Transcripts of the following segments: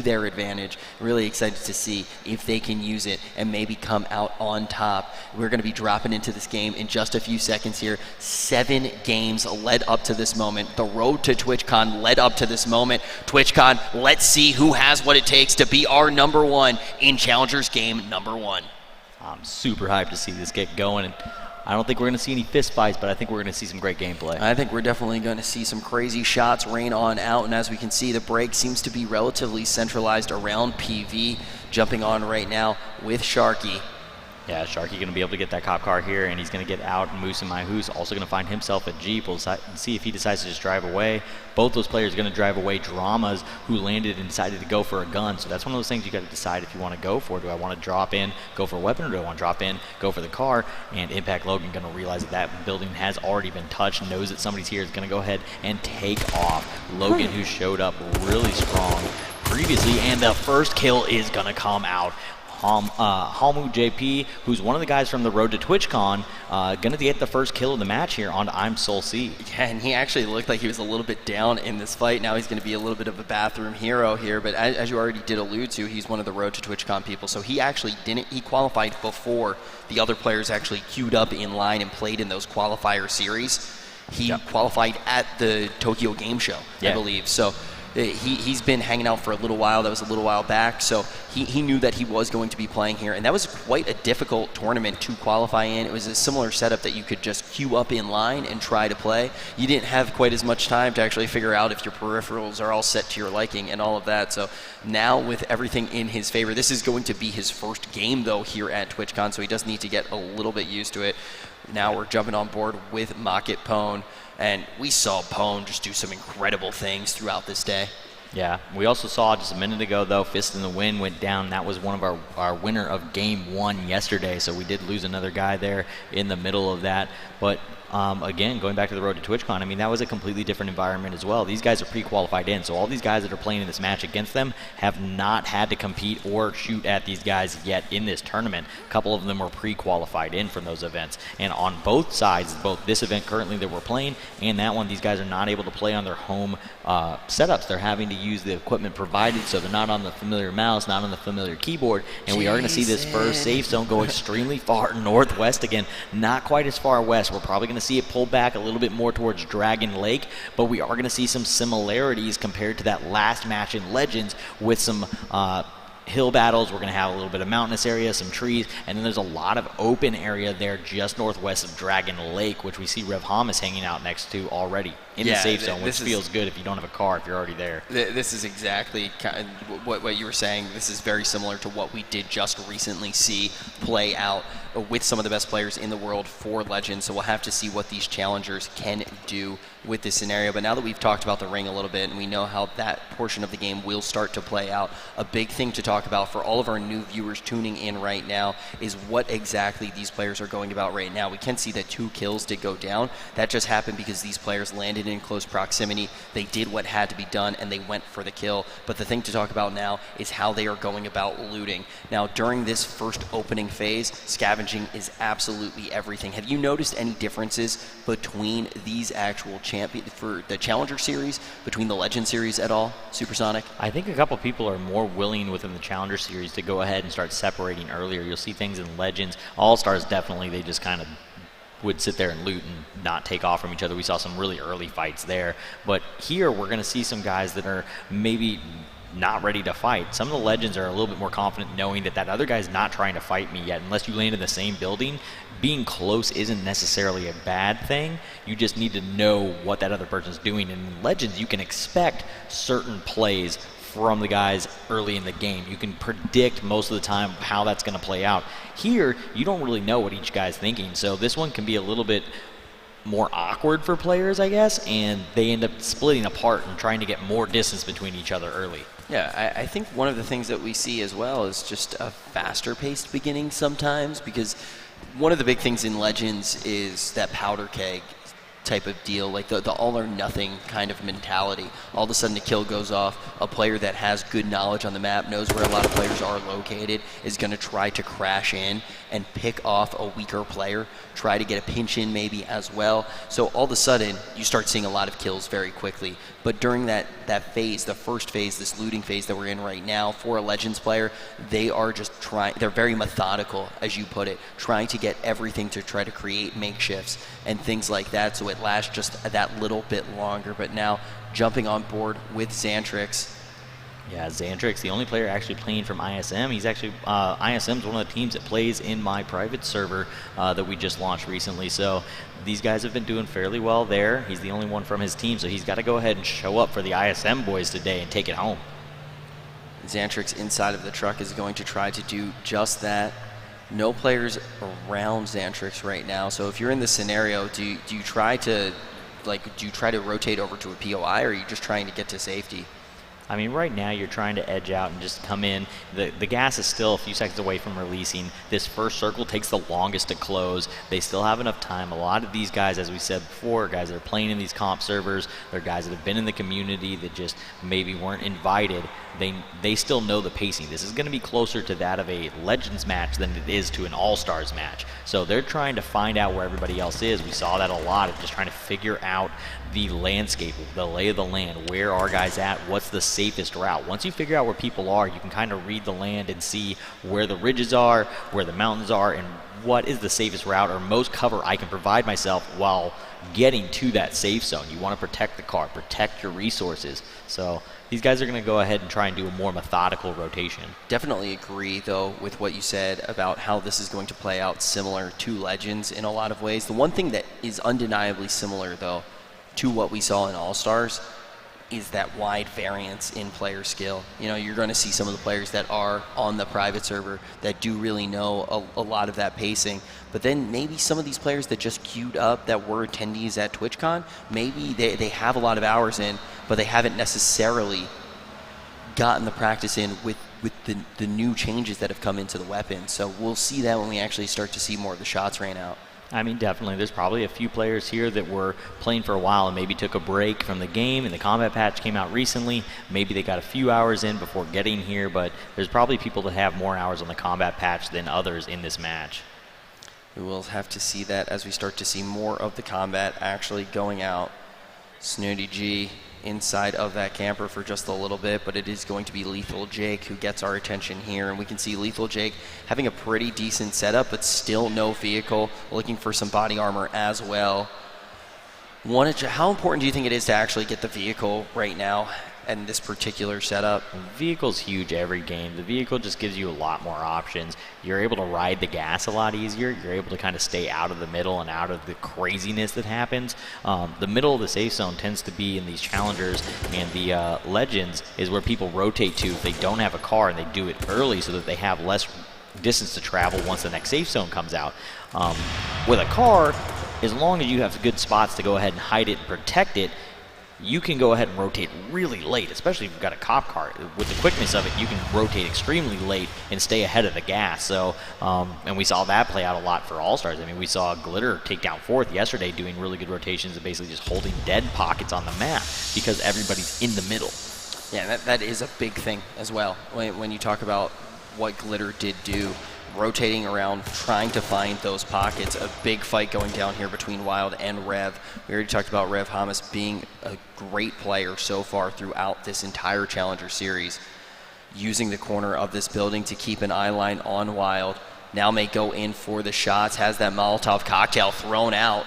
their advantage. Really excited to see if they can use it and maybe come out on top. We're going to be dropping into this game in just a few seconds here. 7 games led up to this moment. The road to TwitchCon led up to this moment. TwitchCon, let's see who has what it takes to be our number 1 in Challengers game number 1. I'm super hyped to see this get going, and I don't think we're going to see any fist fights, but I think we're going to see some great gameplay. I think we're definitely going to see some crazy shots rain on out, and as we can see, the break seems to be relatively centralized around PV. Jumping on right now with Sharky. Yeah, Sharky going to be able to get that cop car here, and he's going to get out. And Moose and Myhoos also going to find himself a Jeep. We'll see if he decides to just drive away. Both those players are going to drive away. Dramas, who landed and decided to go for a gun. So that's one of those things you got to decide if you want to go for. Do I want to drop in, go for a weapon, or do I want to drop in, go for the car? And Impact Logan going to realize that that building has already been touched, knows that somebody's here, is going to go ahead and take off. Logan, who showed up really strong previously, and the first kill is going to come out. Halmu JP, who's one of the guys from the road to TwitchCon, going to get the first kill of the match here on I'm Soul C. Yeah, and he actually looked like he was a little bit down in this fight. Now he's going to be a little bit of a bathroom hero here, but as you already did allude to, he's one of the road to TwitchCon people, so he actually he qualified before the other players actually queued up in line and played in those qualifier series. He qualified at the Tokyo Game Show, I believe, so he's been hanging out for a little while. That was a little while back, so he knew that he was going to be playing here, and that was quite a difficult tournament to qualify in. It was a similar setup that you could just queue up in line and try to play. You didn't have quite as much time to actually figure out if your peripherals are all set to your liking and all of that. So now with everything in his favor, this is going to be his first game though here at TwitchCon, so he does need to get a little bit used to it. Now we're jumping on board with Mocket Pone. And we saw Pone just do some incredible things throughout this day. Yeah, we also saw just a minute ago, though, Fist in the Wind went down. That was one of our winner of Game 1 yesterday, so we did lose another guy there in the middle of that. But again, going back to the road to TwitchCon, I mean, that was a completely different environment as well. These guys are pre-qualified in, so all these guys that are playing in this match against them have not had to compete or shoot at these guys yet in this tournament. A couple of them were pre-qualified in from those events. And on both sides, both this event currently that we're playing and that one, these guys are not able to play on their home setups. They're having to use the equipment provided, so they're not on the familiar mouse, not on the familiar keyboard. And we are going to see this first safe zone go extremely far northwest again, not quite as far west. We're probably going to see it pull back a little bit more towards Dragon Lake, but we are going to see some similarities compared to that last match in Legends with some hill battles. We're going to have a little bit of mountainous area, some trees, and then there's a lot of open area there just northwest of Dragon Lake, which we see Rev Hamas hanging out next to already in the safe zone, which feels good if you don't have a car, if you're already there. This is exactly kind of what you were saying. This is very similar to what we did just recently see play out with some of the best players in the world for Legends, so we'll have to see what these challengers can do with this scenario. But now that we've talked about the ring a little bit and we know how that portion of the game will start to play out, a big thing to talk about for all of our new viewers tuning in right now is what exactly these players are going about right now. We can see that 2 kills did go down. That just happened because these players landed in close proximity. They did what had to be done and they went for the kill. But the thing to talk about now is how they are going about looting. Now during this first opening phase, scavenging is absolutely everything. Have you noticed any differences between these actual for the Challenger series, between the Legend series at all, Supersonic? I think a couple people are more willing within the Challenger series to go ahead and start separating earlier. You'll see things in Legends. All-Stars definitely, they just kind of would sit there and loot and not take off from each other. We saw some really early fights there. But here we're going to see some guys that are maybe not ready to fight. Some of the Legends are a little bit more confident knowing that that other guy's not trying to fight me yet. Unless you land in the same building, being close isn't necessarily a bad thing. You just need to know what that other person's doing. And in Legends, you can expect certain plays from the guys early in the game. You can predict most of the time how that's going to play out. Here, you don't really know what each guy's thinking, so this one can be a little bit more awkward for players, I guess, and they end up splitting apart and trying to get more distance between each other early. Yeah, I think one of the things that we see as well is just a faster paced beginning sometimes, because one of the big things in Legends is that powder keg type of deal, like the all or nothing kind of mentality. All of a sudden a kill goes off, a player that has good knowledge on the map, knows where a lot of players are located, is going to try to crash in and pick off a weaker player, try to get a pinch in maybe as well. So all of a sudden you start seeing a lot of kills very quickly. But during that phase, the first phase, this looting phase that we're in right now, for a Legends player, they are just they're very methodical, as you put it, trying to get everything to try to create makeshifts and things like that, so it lasts just that little bit longer. But now jumping on board with Xantrix. Yeah, Xantrix, the only player actually playing from ISM. He's actually, ISM's one of the teams that plays in my private server that we just launched recently. So these guys have been doing fairly well there. He's the only one from his team, so he's got to go ahead and show up for the ISM boys today and take it home. Xantrix inside of the truck is going to try to do just that. No players around Xantrix right now. So if you're in this scenario, do you try to rotate over to a POI, or are you just trying to get to safety? I mean, right now you're trying to edge out and just come in. The gas is still a few seconds away from releasing. This first circle takes the longest to close. They still have enough time. A lot of these guys, as we said before, guys that are playing in these comp servers, they're guys that have been in the community that just maybe weren't invited. They still know the pacing. This is going to be closer to that of a Legends match than it is to an All-Stars match. So they're trying to find out where everybody else is. We saw that a lot, of just trying to figure out the landscape, the lay of the land. Where are guys at? What's the safest route? Once you figure out where people are, you can kind of read the land and see where the ridges are, where the mountains are, and what is the safest route or most cover I can provide myself while getting to that safe zone. You want to protect the car, protect your resources. So these guys are going to go ahead and try and do a more methodical rotation. Definitely agree, though, with what you said about how this is going to play out similar to Legends in a lot of ways. The one thing that is undeniably similar, though, to what we saw in All-Stars is that wide variance in player skill. You know, you're going to see some of the players that are on the private server that do really know a lot of that pacing. But then maybe some of these players that just queued up that were attendees at TwitchCon, maybe they have a lot of hours in, but they haven't necessarily gotten the practice in with the new changes that have come into the weapon. So we'll see that when we actually start to see more of the shots rain out. I mean, definitely. There's probably a few players here that were playing for a while and maybe took a break from the game, and the combat patch came out recently. Maybe they got a few hours in before getting here, but there's probably people that have more hours on the combat patch than others in this match. We will have to see that as we start to see more of the combat actually going out. Snooty G inside of that camper for just a little bit, but it is going to be Lethal Jake who gets our attention here, and we can see Lethal Jake having a pretty decent setup, but still no vehicle, looking for some body armor as well. How important do you think it is to actually get the vehicle right now and this particular setup? The vehicle's huge every game. The vehicle just gives you a lot more options. You're able to ride the gas a lot easier. You're able to kind of stay out of the middle and out of the craziness that happens. The middle of the safe zone tends to be in these challengers, and the Legends is where people rotate to if they don't have a car, and they do it early so that they have less distance to travel once the next safe zone comes out. With a car, as long as you have good spots to go ahead and hide it and protect it, you can go ahead and rotate really late, especially if you've got a cop car. With the quickness of it, you can rotate extremely late and stay ahead of the gas. So, and we saw that play out a lot for All-Stars. I mean, we saw Glitter take down fourth yesterday doing really good rotations and basically just holding dead pockets on the map because everybody's in the middle. Yeah, that is a big thing as well. When you talk about what Glitter did do, rotating around, trying to find those pockets. A big fight going down here between Wild and Rev. We already talked about Rev Hamas being a great player so far throughout this entire Challenger series, using the corner of this building to keep an eye line on Wild. Now may go in for the shots, has that Molotov cocktail thrown out.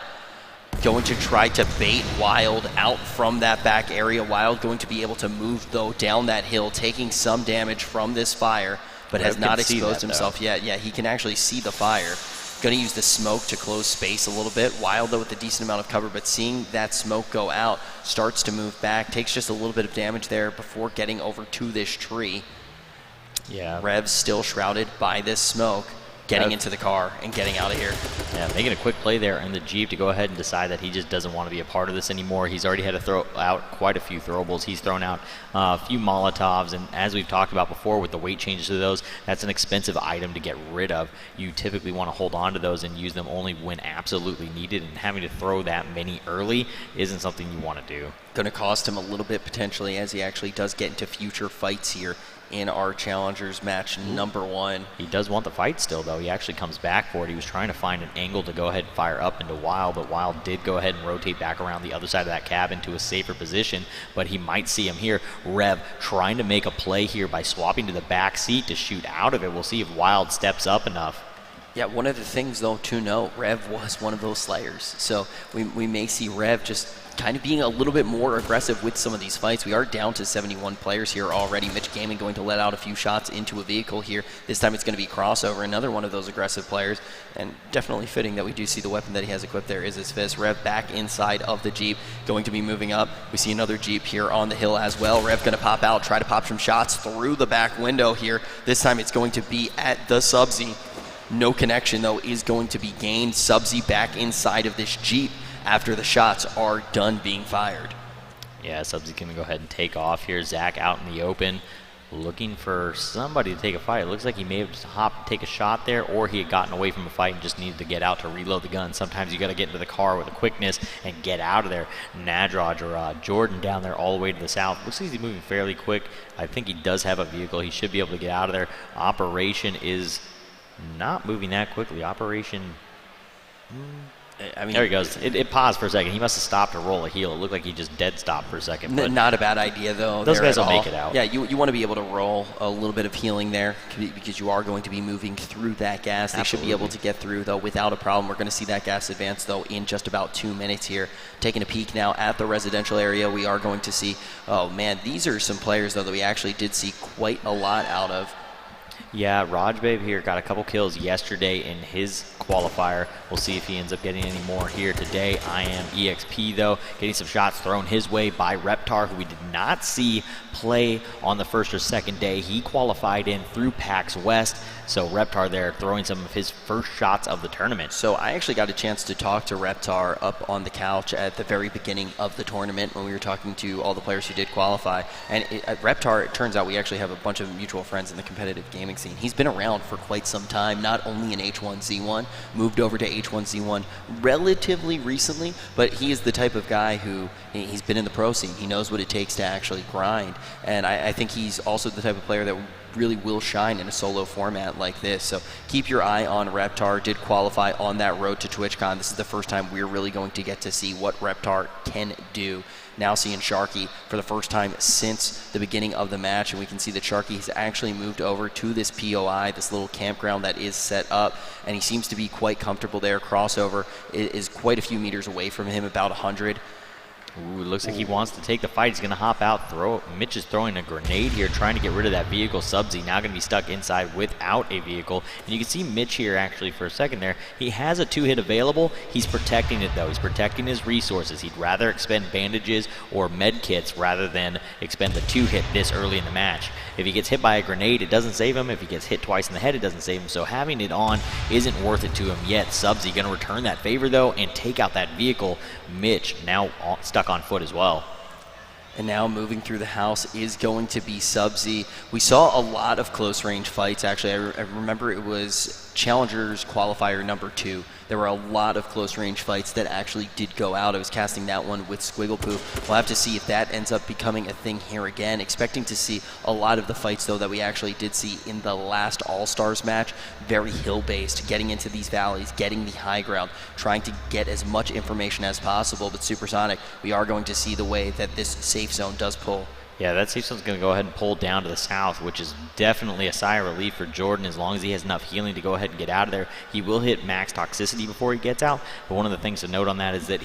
Going to try to bait Wild out from that back area. Wild going to be able to move, though, down that hill, taking some damage from this fire, but has not exposed himself yet. Yeah, he can actually see the fire. Going to use the smoke to close space a little bit. Wild, though, with a decent amount of cover, but seeing that smoke go out, starts to move back, takes just a little bit of damage there before getting over to this tree. Yeah. Rev's still shrouded by this smoke. getting into the car and getting out of here. Yeah, making a quick play there in the Jeep to go ahead and decide that he just doesn't want to be a part of this anymore. He's already had to throw out quite a few throwables. He's thrown out a few Molotovs, and as we've talked about before with the weight changes to those, that's an expensive item to get rid of. You typically want to hold on to those and use them only when absolutely needed, and having to throw that many early isn't something you want to do. Going to cost him a little bit potentially as he actually does get into future fights here in our Challengers match number 1. He does want the fight still, though. He actually comes back for it. He was trying to find an angle to go ahead and fire up into Wild, but Wild did go ahead and rotate back around the other side of that cabin to a safer position, but he might see him here. Rev trying to make a play here by swapping to the back seat to shoot out of it. We'll see if Wild steps up enough. Yeah, one of the things, though, to note, Rev was one of those slayers. So we may see Rev just kind of being a little bit more aggressive with some of these fights. We are down to 71 players here already. Mitch Gaming going to let out a few shots into a vehicle here. This time it's going to be Crossover, another one of those aggressive players. And definitely fitting that we do see the weapon that he has equipped there is his fist. Rev back inside of the Jeep, going to be moving up. We see another Jeep here on the hill as well. Rev going to pop out, try to pop some shots through the back window here. This time it's going to be at the Sub-Z. No connection, though, is going to be gained. Sub-Z back inside of this Jeep after the shots are done being fired. Yeah, Sub-Z going to go ahead and take off here. Zach out in the open, looking for somebody to take a fight. It looks like he may have just hopped, take a shot there, or he had gotten away from a fight and just needed to get out to reload the gun. Sometimes you got to get into the car with a quickness and get out of there. Nadroj or Jordan down there all the way to the south. Looks like he's moving fairly quick. I think he does have a vehicle. He should be able to get out of there. Operation is not moving that quickly. Operation... I mean, there he goes. It paused for a second. He must have stopped to roll a heel. It looked like he just dead stopped for a second. But not a bad idea, though. Those guys will make it out. Yeah, you want to be able to roll a little bit of healing there because you are going to be moving through that gas. They should be able to get through, though, without a problem. We're going to see that gas advance, though, in just about 2 minutes here. Taking a peek now at the residential area, we are going to see, oh, man, these are some players, though, that we actually did see quite a lot out of. Yeah, Rajbabe here got a couple kills yesterday in his qualifier. We'll see if he ends up getting any more here today. I am EXP, though, getting some shots thrown his way by Reptar, who we did not see play on the first or second day. He qualified in through PAX West, so Reptar there throwing some of his first shots of the tournament. So I actually got a chance to talk to Reptar up on the couch at the very beginning of the tournament when we were talking to all the players who did qualify. And at Reptar, it turns out we actually have a bunch of mutual friends in the competitive gaming scene. He's been around for quite some time, not only in H1Z1, moved over to H1Z1 relatively recently, but he is the type of guy who, he's been in the pro scene. He knows what it takes to actually grind. And I think he's also the type of player that really will shine in a solo format like this. So keep your eye on Reptar. Did qualify on that road to TwitchCon. This is the first time we're really going to get to see what Reptar can do. Now seeing Sharky for the first time since the beginning of the match, and we can see that Sharky has actually moved over to this POI, this little campground that is set up, and he seems to be quite comfortable there. Crossover is quite a few meters away from him, about 100. Ooh, it looks like he wants to take the fight. He's going to hop out. Mitch is throwing a grenade here, trying to get rid of that vehicle. Sub-Z now going to be stuck inside without a vehicle. And you can see Mitch here actually for a second there. He has a 2-hit available. He's protecting it, though. He's protecting his resources. He'd rather expend bandages or med kits rather than expend the 2-hit this early in the match. If he gets hit by a grenade, it doesn't save him. If he gets hit twice in the head, it doesn't save him. So having it on isn't worth it to him yet. Sub-Z going to return that favor, though, and take out that vehicle. Mitch now stuck on foot as well. And now moving through the house is going to be Sub-Z. We saw a lot of close range fights. Actually, I remember it was Challengers qualifier number 2. There were a lot of close range fights that actually did go out. I was casting that one with Squiggle Poo. We'll have to see if that ends up becoming a thing here again. Expecting to see a lot of the fights, though, that we actually did see in the last All-Stars match. Very hill-based, getting into these valleys, getting the high ground, trying to get as much information as possible. But Supersonic, we are going to see the way that this safe zone does pull. Yeah, that safe zone's going to go ahead and pull down to the south, which is definitely a sigh of relief for Jordan as long as he has enough healing to go ahead and get out of there. He will hit max toxicity before he gets out, but one of the things to note on that is that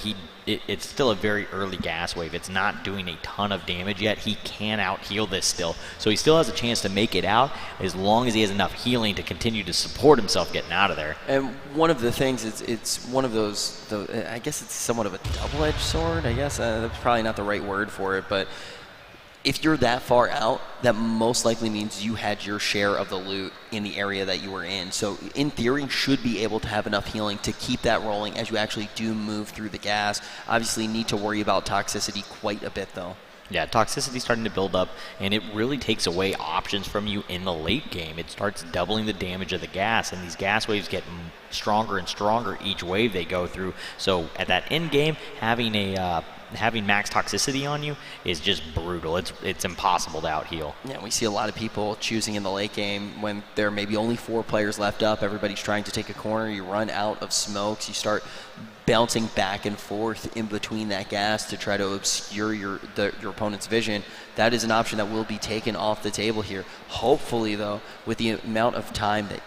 it's still a very early gas wave. It's not doing a ton of damage yet. He can out-heal this still, so he still has a chance to make it out as long as he has enough healing to continue to support himself getting out of there. And one of the things, it's one of those, I guess it's somewhat of a double-edged sword, I guess. That's probably not the right word for it, but if you're that far out, that most likely means you had your share of the loot in the area that you were in. So in theory, you should be able to have enough healing to keep that rolling as you actually do move through the gas. Obviously, need to worry about toxicity quite a bit, though. Yeah, toxicity's starting to build up, and it really takes away options from you in the late game. It starts doubling the damage of the gas, and these gas waves get stronger and stronger each wave they go through. So at that end game, having max toxicity on you is just brutal. It's impossible to out-heal. Yeah, we see a lot of people choosing in the late game when there may be only 4 players left up. Everybody's trying to take a corner. You run out of smokes. You start bouncing back and forth in between that gas to try to obscure your opponent's vision. That is an option that will be taken off the table here. Hopefully, though, with the amount of time that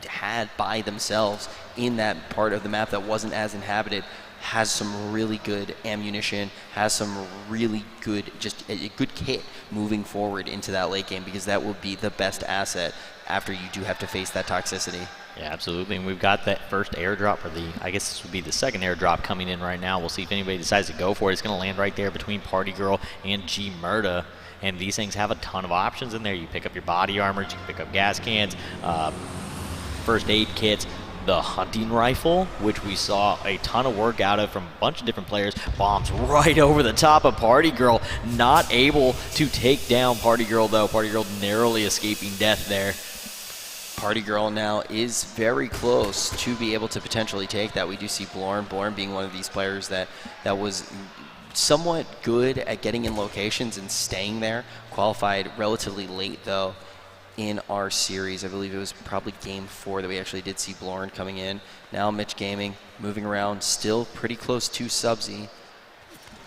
had by themselves in that part of the map that wasn't as inhabited, has some really good ammunition, has some really good, just a good kit moving forward into that late game, because that will be the best asset after you do have to face that toxicity. Yeah, absolutely. And we've got that first airdrop, or I guess this would be the second airdrop coming in right now. We'll see if anybody decides to go for it. It's going to land right there between Party Girl and G Murda. And these things have a ton of options in there. You pick up your body armor, you can pick up gas cans, first aid kits, the hunting rifle, which we saw a ton of work out of from a bunch of different players, bombs right over the top of Party Girl. Not able to take down Party Girl, though. Party Girl narrowly escaping death there. Party Girl now is very close to be able to potentially take that. We do see Blorn being one of these players that was somewhat good at getting in locations and staying there. Qualified relatively late, though, in our series. I believe it was probably game 4 that we actually did see Blorn coming in. Now Mitch Gaming moving around, still pretty close to Subsy.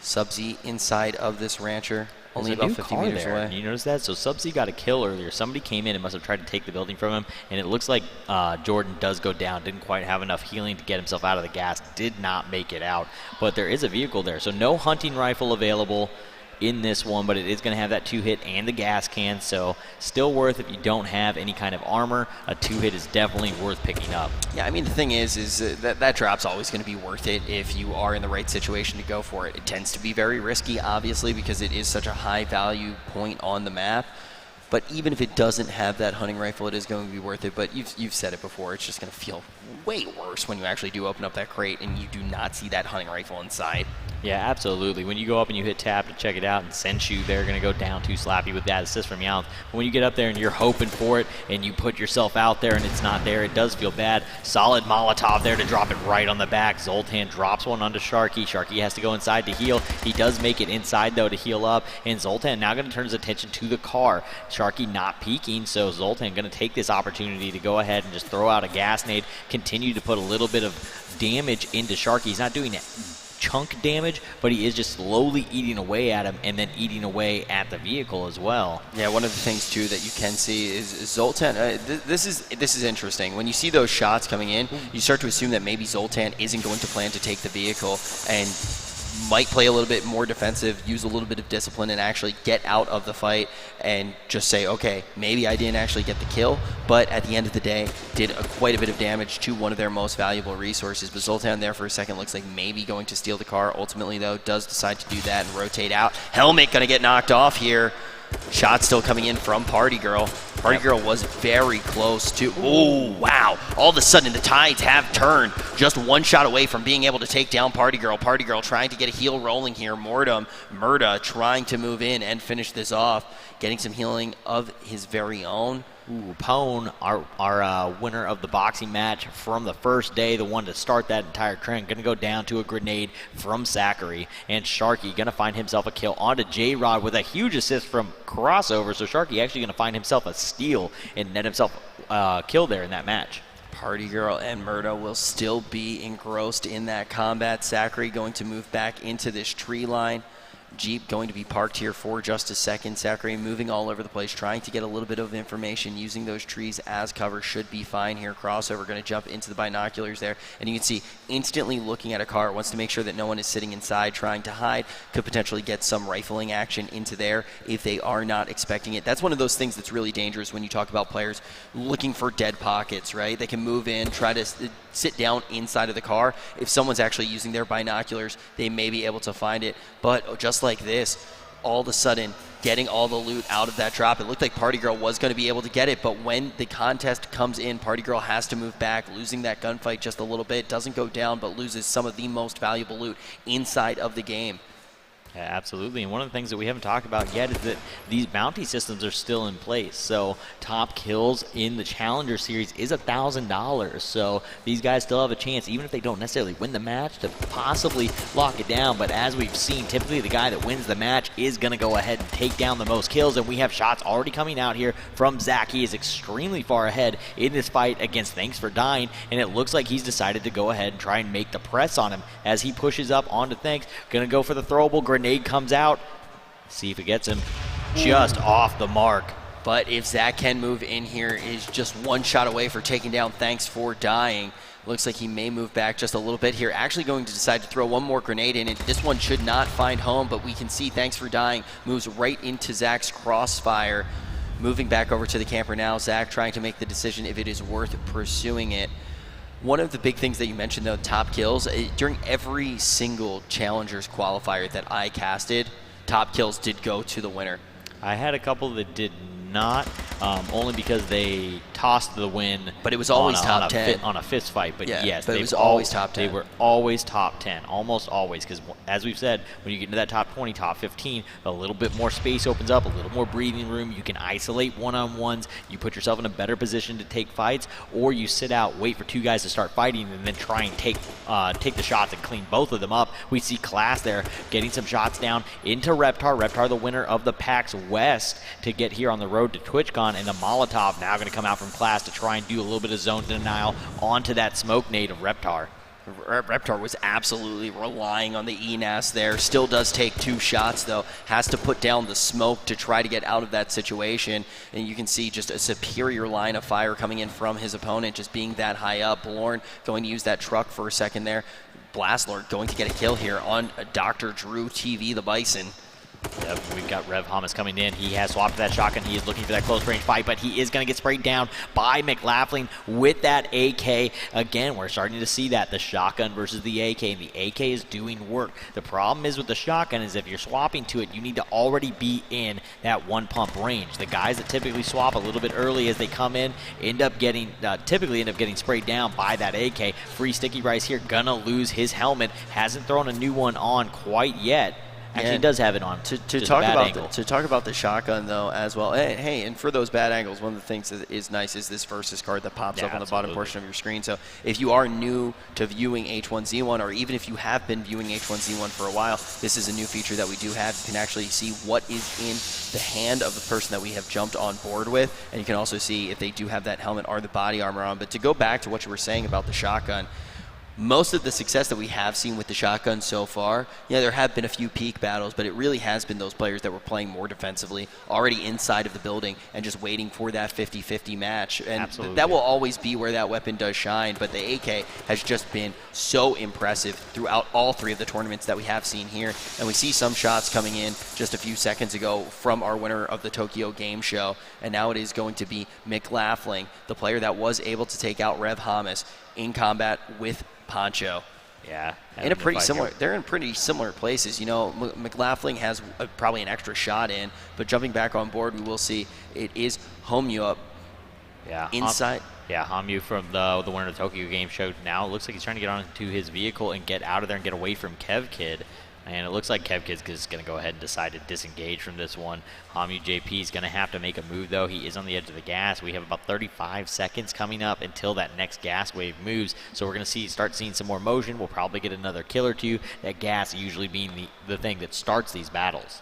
Subsy inside of this rancher, only about 50 meters away. You notice that? So Subsy got a kill earlier. Somebody came in and must have tried to take the building from him, and it looks like Jordan does go down. Didn't quite have enough healing to get himself out of the gas. Did not make it out. But there is a vehicle there. So no hunting rifle available in this one, but it is going to have that 2-hit and the gas can, so still worth if you don't have any kind of armor. A 2-hit is definitely worth picking up. Yeah, I mean, the thing is that drop's always going to be worth it if you are in the right situation to go for it. It tends to be very risky, obviously, because it is such a high value point on the map. But even if it doesn't have that hunting rifle, it is going to be worth it. But you've said it before, it's just going to feel way worse when you actually do open up that crate and you do not see that hunting rifle inside. Yeah, absolutely. When you go up and you hit tab to check it out, and Senshu, they're going to go down too slappy with that assist from Yount. But when you get up there and you're hoping for it and you put yourself out there and it's not there, it does feel bad. Solid Molotov there to drop it right on the back. Zoltan drops one onto Sharky. Sharky has to go inside to heal. He does make it inside, though, to heal up. And Zoltan now going to turn his attention to the car. Sharky not peeking, so Zoltan going to take this opportunity to go ahead and just throw out a gas nade, continue to put a little bit of damage into Sharky. He's not doing it chunk damage, but he is just slowly eating away at him and then eating away at the vehicle as well. Yeah, one of the things too that you can see is Zoltan. This is interesting. When you see those shots coming in, you start to assume that maybe Zoltan isn't going to plan to take the vehicle and might play a little bit more defensive, use a little bit of discipline, and actually get out of the fight and just say, okay, maybe I didn't actually get the kill, but at the end of the day, did quite a bit of damage to one of their most valuable resources. But Zoltan there for a second looks like maybe going to steal the car. Ultimately, though, does decide to do that and rotate out. Helmet going to get knocked off here. Shot still coming in from Party Girl. Party Girl was very close to... Oh, wow. All of a sudden, the tides have turned. Just one shot away from being able to take down Party Girl. Party Girl trying to get a heal rolling here. Murda trying to move in and finish this off. Getting some healing of his very own. Ooh, Pone, our winner of the boxing match from the first day, the one to start that entire trend, going to go down to a grenade from Zachary. And Sharky going to find himself a kill onto J-Rod with a huge assist from Crossover. So Sharky actually going to find himself a steal and net himself kill there in that match. Party Girl and Murda will still be engrossed in that combat. Zachary going to move back into this tree line. Jeep going to be parked here for just a second. Zachary moving all over the place, trying to get a little bit of information, using those trees as cover. Should be fine here. Crossover going to jump into the binoculars there, and you can see instantly looking at a car, wants to make sure that no one is sitting inside trying to hide. Could potentially get some rifling action into there if they are not expecting it. That's one of those things that's really dangerous when you talk about players looking for dead pockets, right? They can move in, try to sit down inside of the car. If someone's actually using their binoculars, they may be able to find it. But just like this, all of a sudden getting all the loot out of that drop. It looked like Party Girl was going to be able to get it, but when the contest comes in, Party Girl has to move back, losing that gunfight just a little bit. Doesn't go down, but loses some of the most valuable loot inside of the game. Yeah, absolutely, and one of the things that we haven't talked about yet is that these bounty systems are still in place. So top kills in the Challenger Series is $1,000. So these guys still have a chance, even if they don't necessarily win the match, to possibly lock it down. But as we've seen, typically the guy that wins the match is going to go ahead and take down the most kills. And we have shots already coming out here from Zach. He is extremely far ahead in this fight against Thanks for Dying, and it looks like he's decided to go ahead and try and make the press on him as he pushes up onto Thanks. Going to go for the throwable grenade. Comes out. See if it gets him. Just off the mark. But if Zach can move in here, is just one shot away for taking down Thanks for Dying. Looks like he may move back just a little bit here. Actually going to decide to throw one more grenade in it. This one should not find home, but we can see Thanks for Dying moves right into Zach's crossfire. Moving back over to the camper now. Zach trying to make the decision if it is worth pursuing it. One of the big things that you mentioned, though, top kills, during every single Challengers qualifier that I casted, top kills did go to the winner. I had a couple that did not, only because they tossed the win. But it was always top 10. On a fist fight, but yeah, yes. But it was always top 10. They were always top 10, almost always, because as we've said, when you get into that top 20, top 15, a little bit more space opens up, a little more breathing room. You can isolate one-on-ones. You put yourself in a better position to take fights, or you sit out, wait for two guys to start fighting, and then try and take the shots and clean both of them up. We see Class there getting some shots down into Reptar. Reptar, the winner of the PAX West, to get here on the road to TwitchCon, and the Molotov now going to come out from Class to try and do a little bit of zone denial onto that smoke nade of Reptar. Reptar was absolutely relying on the ENAS there. Still does take 2 shots, though. Has to put down the smoke to try to get out of that situation. And you can see just a superior line of fire coming in from his opponent, just being that high up. Blorn going to use that truck for a second there. Blastlord going to get a kill here on Dr. Drew TV, the Bison. Yep, we've got Rev Hummus coming in. He has swapped that shotgun. He is looking for that close range fight, but he is going to get sprayed down by McLaughlin with that AK. Again, we're starting to see that, the shotgun versus the AK, and the AK is doing work. The problem is with the shotgun is if you're swapping to it, you need to already be in that one pump range. The guys that typically swap a little bit early as they come in typically end up getting sprayed down by that AK. Free Sticky Rice here, gonna lose his helmet. Hasn't thrown a new one on quite yet. Actually, does have it on. To talk about the shotgun, though, as well. Hey, and for those bad angles, one of the things that is nice is this versus card that pops up on the bottom portion of your screen. So if you are new to viewing H1Z1, or even if you have been viewing H1Z1 for a while, this is a new feature that we do have. You can actually see what is in the hand of the person that we have jumped on board with, and you can also see if they do have that helmet or the body armor on. But to go back to what you were saying about the shotgun, most of the success that we have seen with the shotgun so far, there have been a few peak battles, but it really has been those players that were playing more defensively, already inside of the building, and just waiting for that 50-50 match. And that will always be where that weapon does shine, but the AK has just been so impressive throughout all 3 of the tournaments that we have seen here. And we see some shots coming in just a few seconds ago from our winner of the Tokyo Game Show, and now it is going to be McLaughlin, the player that was able to take out Rev Hamas in combat with Poncho. Yeah. They're in pretty similar places. McLaughlin has probably an extra shot in, but jumping back on board, we will see it is Homyu up. Yeah. Inside. Homyu from the winner of the Tokyo Game Show. Now it looks like he's trying to get onto his vehicle and get out of there and get away from Kev Kid. And it looks like Kev Kid's just going to go ahead and decide to disengage from this one. Homyu JP is going to have to make a move, though. He is on the edge of the gas. We have about 35 seconds coming up until that next gas wave moves. So we're going to start seeing some more motion. We'll probably get another kill or two. That gas usually being the thing that starts these battles.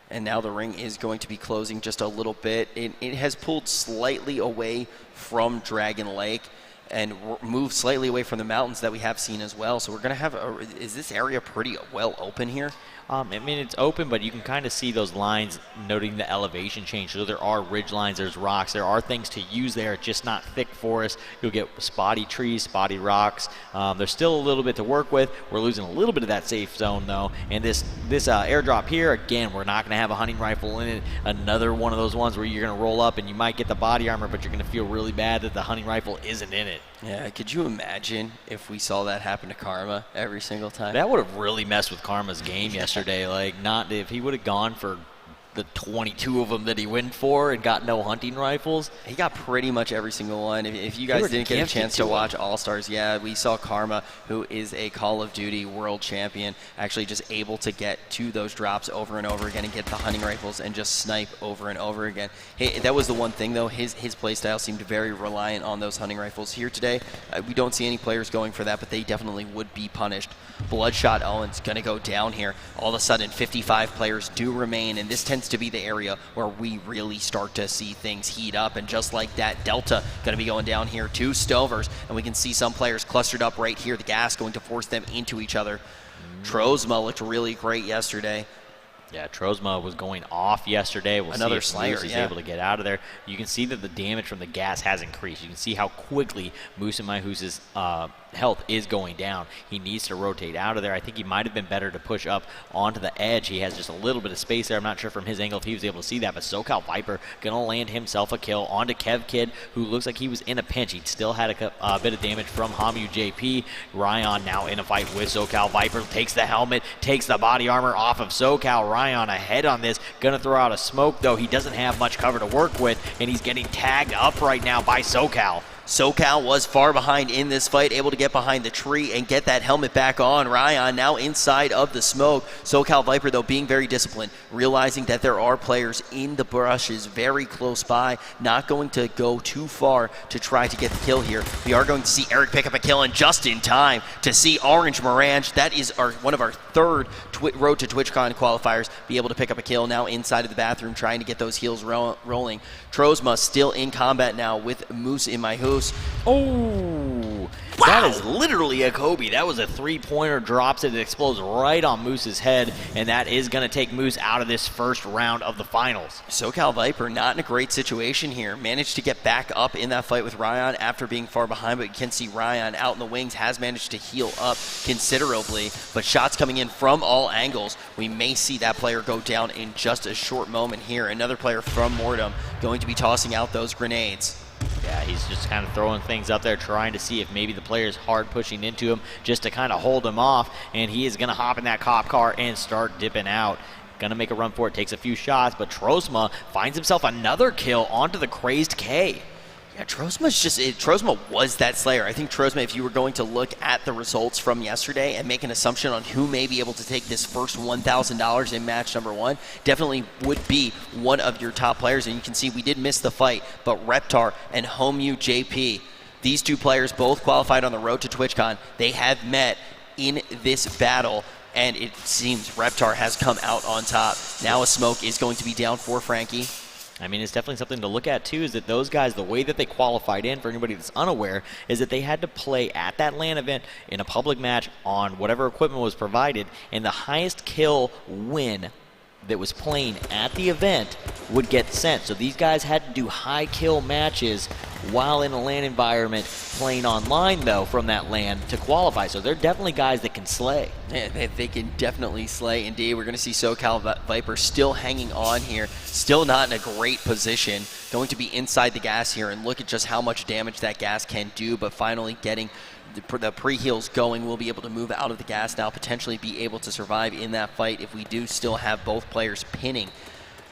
And now the ring is going to be closing just a little bit. It has pulled slightly away from Dragon Lake and move slightly away from the mountains that we have seen as well. So we're going to have is this area pretty well open here? I mean, it's open, but you can kind of see those lines noting the elevation change. So there are ridge lines, there's rocks, there are things to use there, just not thick forest. You'll get spotty trees, spotty rocks. There's still a little bit to work with. We're losing a little bit of that safe zone, though. And this airdrop here, again, we're not going to have a hunting rifle in it. Another one of those ones where you're going to roll up and you might get the body armor, but you're going to feel really bad that the hunting rifle isn't in it. it. Yeah, could you imagine if we saw that happen to Karma every single time? That would have really messed with Karma's game yesterday. Like, not if he would have gone for the 22 of them that he went for and got no hunting rifles. He got pretty much every single one. If you guys didn't get a chance to watch All-Stars, yeah, we saw Karma, who is a Call of Duty world champion, actually just able to get to those drops over and over again and get the hunting rifles and just snipe over and over again. Hey, that was the one thing, though. His playstyle seemed very reliant on those hunting rifles. Here today, we don't see any players going for that, but they definitely would be punished. Bloodshot Owen's going to go down here. All of a sudden, 55 players do remain, and this tends to be the area where we really start to see things heat up. And just like that, Delta going to be going down here to Stovers, and we can see some players clustered up right here. The gas going to force them into each other. Trozma looked really great yesterday. Yeah, Trozma was going off yesterday. We'll Another see if Slayer, Moose is able to get out of there. You can see that the damage from the gas has increased. You can see how quickly Moose and Mayhus's health is going down. He needs to rotate out of there. I think he might have been better to push up onto the edge. He has just a little bit of space there. I'm not sure from his angle if he was able to see that, but SoCal Viper going to land himself a kill onto Kev Kid, who looks like he was in a pinch. He still had a bit of damage from Hamu JP. Ryan now in a fight with SoCal Viper. Takes the helmet, takes the body armor off of SoCal. Ryan ahead on this. Going to throw out a smoke, though. He doesn't have much cover to work with, and he's getting tagged up right now by SoCal. SoCal was far behind in this fight, able to get behind the tree and get that helmet back on. Ryan now inside of the smoke. SoCal Viper, though, being very disciplined, realizing that there are players in the brushes very close by, not going to go too far to try to get the kill here. We are going to see Eric pick up a kill, and just in time to see Orange Morange, that is one of our third Road to TwitchCon qualifiers, be able to pick up a kill now inside of the bathroom, trying to get those heals rolling. Trozma still in combat now with Moose in Mayhus. Oh, wow. That is literally a Kobe. That was a three-pointer, drops it, it explodes right on Moose's head, and that is going to take Moose out of this first round of the finals. SoCal Viper not in a great situation here. Managed to get back up in that fight with Ryan after being far behind, but you can see Ryan out in the wings has managed to heal up considerably, but shots coming in from all angles. We may see that player go down in just a short moment here. Another player from Mordom going to be tossing out those grenades. Yeah, he's just kind of throwing things up there, trying to see if maybe the player's hard pushing into him just to kind of hold him off, and he is going to hop in that cop car and start dipping out. Going to make a run for it, takes a few shots, but Trozma finds himself another kill onto the Crazed K. Yeah, Trozma was that Slayer. I think Trozma, if you were going to look at the results from yesterday and make an assumption on who may be able to take this first $1,000 in match number one, definitely would be one of your top players. And you can see we did miss the fight, but Reptar and Homeu JP, these two players both qualified on the road to TwitchCon. They have met in this battle, and it seems Reptar has come out on top. Now a smoke is going to be down for Frankie. I mean, it's definitely something to look at, too, is that those guys, the way that they qualified in, for anybody that's unaware, is that they had to play at that LAN event in a public match on whatever equipment was provided, and the highest kill win that was playing at the event would get sent. So these guys had to do high kill matches while in a LAN environment, playing online, though, from that LAN to qualify. So they're definitely guys that can slay. Yeah, they can definitely slay. Indeed, we're going to see SoCal Viper still hanging on here, still not in a great position, going to be inside the gas here, and look at just how much damage that gas can do, but finally getting the pre-heals going. We'll be able to move out of the gas now, potentially be able to survive in that fight if we do still have both players pinning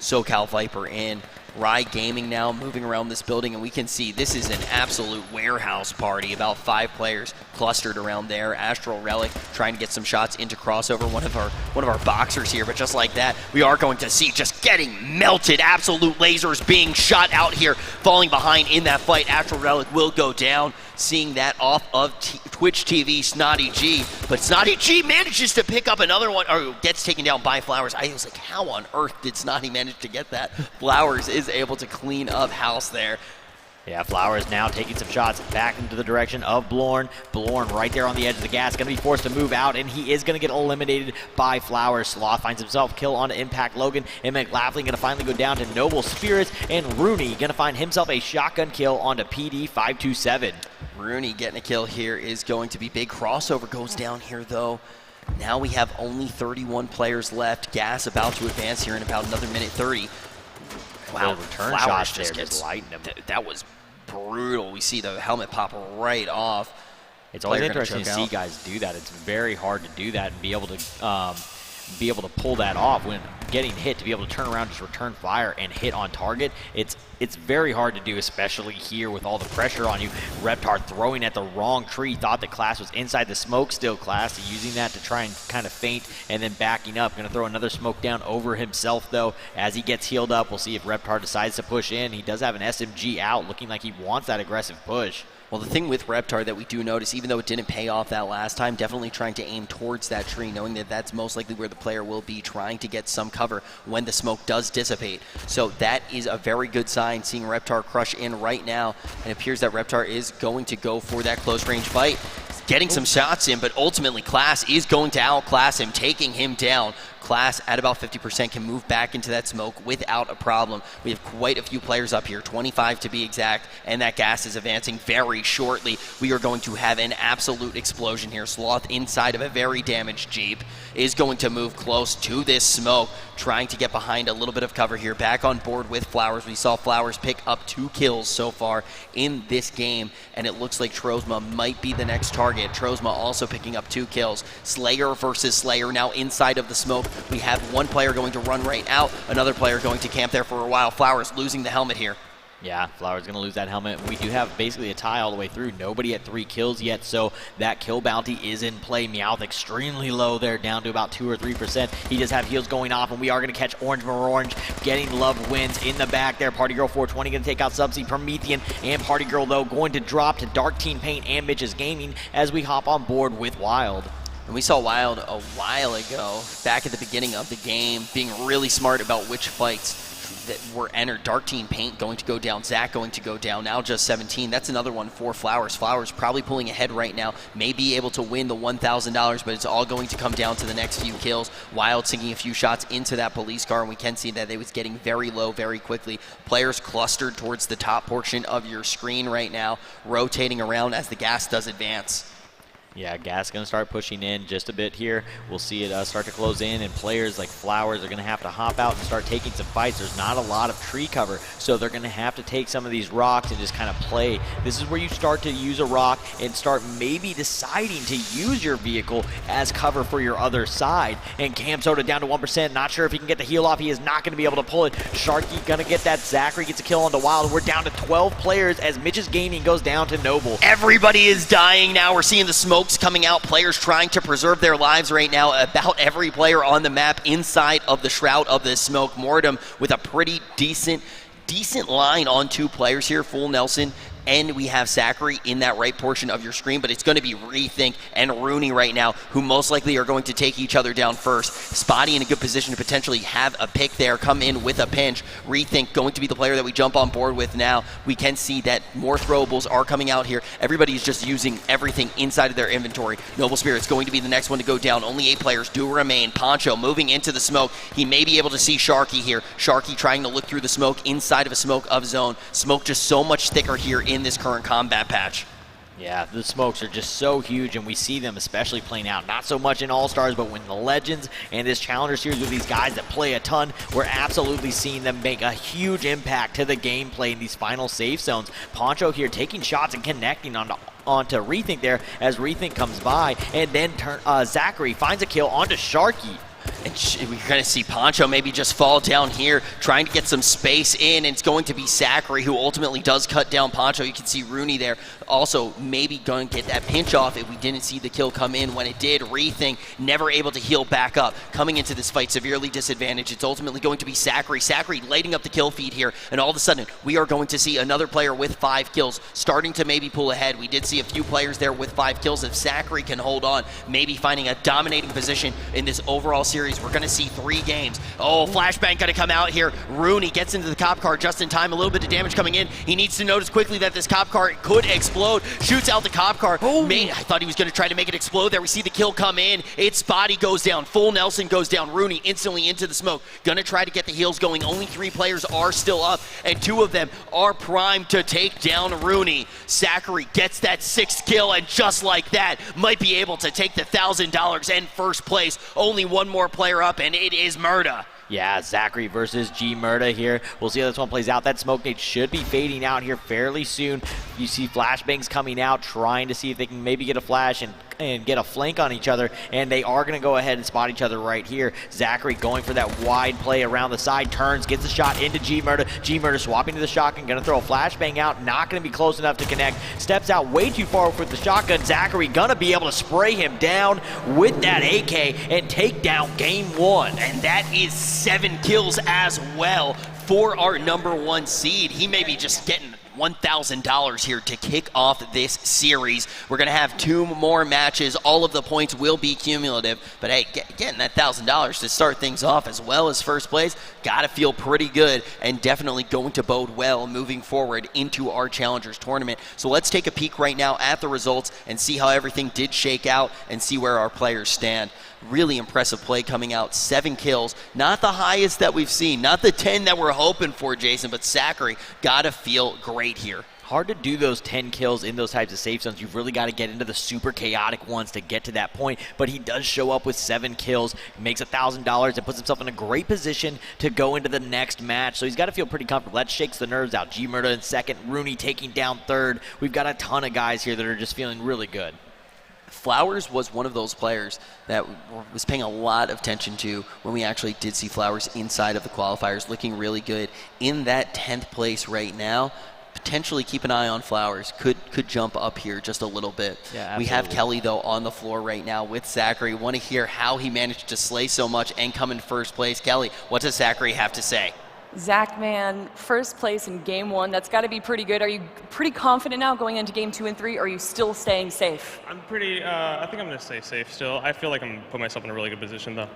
SoCal Viper in. Rye Gaming now moving around this building, and we can see this is an absolute warehouse party. About 5 players clustered around there. Astral Relic trying to get some shots into crossover, one of our boxers here, but just like that, we are going to see just getting melted. Absolute lasers being shot out here, falling behind in that fight. Astral Relic will go down. Seeing that off of Twitch TV, Snotty G, but Snotty G manages to pick up another one, or gets taken down by Flowers. I was like, how on earth did Snotty manage to get that? Flowers is able to clean up house there. Yeah, Flowers now taking some shots back into the direction of Blorn. Blorn right there on the edge of the gas, going to be forced to move out, and he is going to get eliminated by Flowers. Sloth finds himself kill on Impact Logan, and McLaughlin going to finally go down to Noble Spirits, and Rooney going to find himself a shotgun kill onto PD527. Rooney getting a kill here is going to be big. Crossover goes down here, though. Now we have only 31 players left. Gas about to advance here in about another minute 30. Wow, return shots there just lighting him. That was brutal. We see the helmet pop right off. It's always Player gonna interesting to choke see out. guys do that. It's very hard to do that and be able to pull that off when getting hit, to be able to turn around, just return fire and hit on target. It's very hard to do, especially here with all the pressure on you. Reptar throwing at the wrong tree, thought that Class was inside the smoke still. Class using that to try and kind of feint and then backing up. Going to throw another smoke down over himself though. As he gets healed up, we'll see if Reptar decides to push in. He does have an SMG out, looking like he wants that aggressive push. Well, the thing with Reptar that we do notice, even though it didn't pay off that last time, definitely trying to aim towards that tree, knowing that that's most likely where the player will be, trying to get some cover when the smoke does dissipate. So that is a very good sign, seeing Reptar crush in right now. And it appears that Reptar is going to go for that close range fight. Getting some shots in, but ultimately Class is going to outclass him, taking him down. Class at about 50% can move back into that smoke without a problem. We have quite a few players up here, 25 to be exact, and that gas is advancing very shortly. We are going to have an absolute explosion here. Sloth inside of a very damaged Jeep is going to move close to this smoke, trying to get behind a little bit of cover here. Back on board with Flowers. We saw Flowers pick up 2 kills so far in this game, and it looks like Trozma might be the next target. Trozma also picking up 2 kills. Slayer versus Slayer now inside of the smoke. We have one player going to run right out, another player going to camp there for a while. Flowers losing the helmet here. Yeah, Flowers going to lose that helmet. We do have basically a tie all the way through. Nobody at 3 kills yet, so that kill bounty is in play. Meowth extremely low there, down to about 2 or 3%. He does have heals going off, and we are going to catch Orange Morange getting love wins in the back there. Party Girl 420 going to take out Subsea. Promethean and Party Girl, though, going to drop to Dark Teen Paint and Mitch's Gaming as we hop on board with Wild. And we saw Wild a while ago, back at the beginning of the game, being really smart about which fights that were entered. Dark Teen Paint going to go down, Zach going to go down, now just 17. That's another one for Flowers. Flowers probably pulling ahead right now, may be able to win the $1,000, but it's all going to come down to the next few kills. Wild sinking a few shots into that police car, and we can see that it was getting very low very quickly. Players clustered towards the top portion of your screen right now, rotating around as the gas does advance. Yeah, gas going to start pushing in just a bit here. We'll see it start to close in, and players like Flowers are going to have to hop out and start taking some fights. There's not a lot of tree cover, so they're going to have to take some of these rocks and just kind of play. This is where you start to use a rock and start maybe deciding to use your vehicle as cover for your other side. And Cam Soda down to 1%. Not sure if he can get the heal off. He is not going to be able to pull it. Sharky going to get that. Zachary gets a kill onto Wild. We're down to 12 players as Mitch's Gaming goes down to Noble. Everybody is dying now. We're seeing the smokes coming out. Players trying to preserve their lives right now. About every player on the map inside of the shroud of this smoke. Mordum with a pretty decent line on 2 players here. Full Nelson. And we have Zachary in that right portion of your screen, but it's going to be Rethink and Rooney right now, who most likely are going to take each other down first. Spotty in a good position to potentially have a pick there, come in with a pinch. Rethink going to be the player that we jump on board with now. We can see that more throwables are coming out here. Everybody is just using everything inside of their inventory. Noble Spirit's going to be the next one to go down. Only 8 players do remain. Poncho moving into the smoke. He may be able to see Sharky here. Sharky trying to look through the smoke inside of a smoke of zone. Smoke just so much thicker here in this current combat patch. Yeah, the smokes are just so huge, and we see them especially playing out. Not so much in All-Stars, but when the Legends and this Challenger Series with these guys that play a ton, we're absolutely seeing them make a huge impact to the gameplay in these final safe zones. Poncho here taking shots and connecting onto Rethink there as Rethink comes by, and then Zachary finds a kill onto Sharky. And we're going to see Poncho maybe just fall down here, trying to get some space in, and it's going to be Zachary who ultimately does cut down Poncho. You can see Rooney there also maybe going to get that pinch off if we didn't see the kill come in. When it did, Rethink never able to heal back up. Coming into this fight severely disadvantaged. It's ultimately going to be Zachary. Zachary lighting up the kill feed here, and all of a sudden we are going to see another player with 5 kills starting to maybe pull ahead. We did see a few players there with 5 kills. If Zachary can hold on, maybe finding a dominating position in this overall series, we're going to see 3 games. Oh, flashbang going to come out here. Rooney gets into the cop car just in time. A little bit of damage coming in. He needs to notice quickly that this cop car could explode. Shoots out the cop car. I thought he was going to try to make it explode there. We see the kill come in. It's Spotty goes down. Full Nelson goes down. Rooney instantly into the smoke. Going to try to get the heals going. Only 3 players are still up, and 2 of them are primed to take down Rooney. Zachary gets that 6th kill, and just like that, might be able to take the $1,000 and first place. Only 1 more player up, and it is Murda. Yeah, Zachary versus G Murda here. We'll see how this one plays out. That smoke nade should be fading out here fairly soon. You see flashbangs coming out, trying to see if they can maybe get a flash and get a flank on each other, and they are going to go ahead and spot each other right here. Zachary going for that wide play around the side, turns, gets a shot into G Murda. G Murda swapping to the shotgun, going to throw a flashbang out, not going to be close enough to connect. Steps out way too far with the shotgun. Zachary going to be able to spray him down with that AK and take down game one. And that is 7 kills as well for our #1 seed. He may be just getting $1,000 here to kick off this series. We're going to have 2 more matches. All of the points will be cumulative. But hey, getting that $1,000 to start things off as well as first place, got to feel pretty good and definitely going to bode well moving forward into our Challengers tournament. So let's take a peek right now at the results and see how everything did shake out and see where our players stand. Really impressive play coming out, 7 kills. Not the highest that we've seen, not the 10 that we're hoping for, Jason, but Zachary got to feel great here. Hard to do those 10 kills in those types of safe zones. You've really got to get into the super chaotic ones to get to that point, but he does show up with 7 kills, makes $1,000, and puts himself in a great position to go into the next match. So he's got to feel pretty comfortable. That shakes the nerves out. G Murda in second, Rooney taking down third. We've got a ton of guys here that are just feeling really good. Flowers was one of those players that was paying a lot of attention to when we actually did see Flowers inside of the qualifiers, looking really good in that 10th place right now. Potentially keep an eye on Flowers. Could jump up here just a little bit. Yeah, we have Kelly, though, on the floor right now with Zachary. Want to hear how he managed to slay so much and come in first place. Kelly, what does Zachary have to say? Zach, man, first place in game 1, that's got to be pretty good. Are you pretty confident now going into game 2 and 3, or are you still staying safe? I'm pretty, I think I'm going to stay safe still. I feel like I'm putting myself in a really good position, though.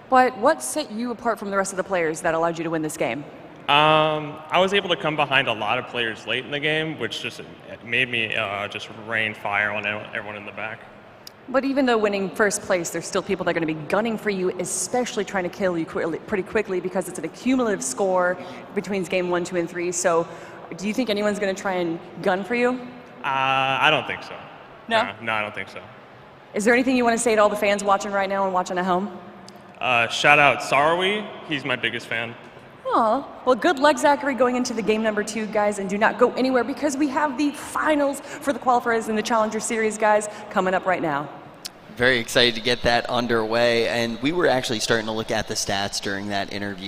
But what set you apart from the rest of the players that allowed you to win this game? I was able to come behind a lot of players late in the game, which just it made me just rain fire on everyone in the back. But even though winning first place, there's still people that are going to be gunning for you, especially trying to kill you pretty quickly because it's an accumulative score between game 1, 2, and 3. So do you think anyone's going to try and gun for you? I don't think so. No? No, I don't think so. Is there anything you want to say to all the fans watching right now and watching at home? Shout out Sarwi. He's my biggest fan. Oh, well, good luck, Zachary, going into the game number 2, guys, and do not go anywhere because we have the finals for the qualifiers in the Challenger Series, guys, coming up right now. Very excited to get that underway, and we were actually starting to look at the stats during that interview.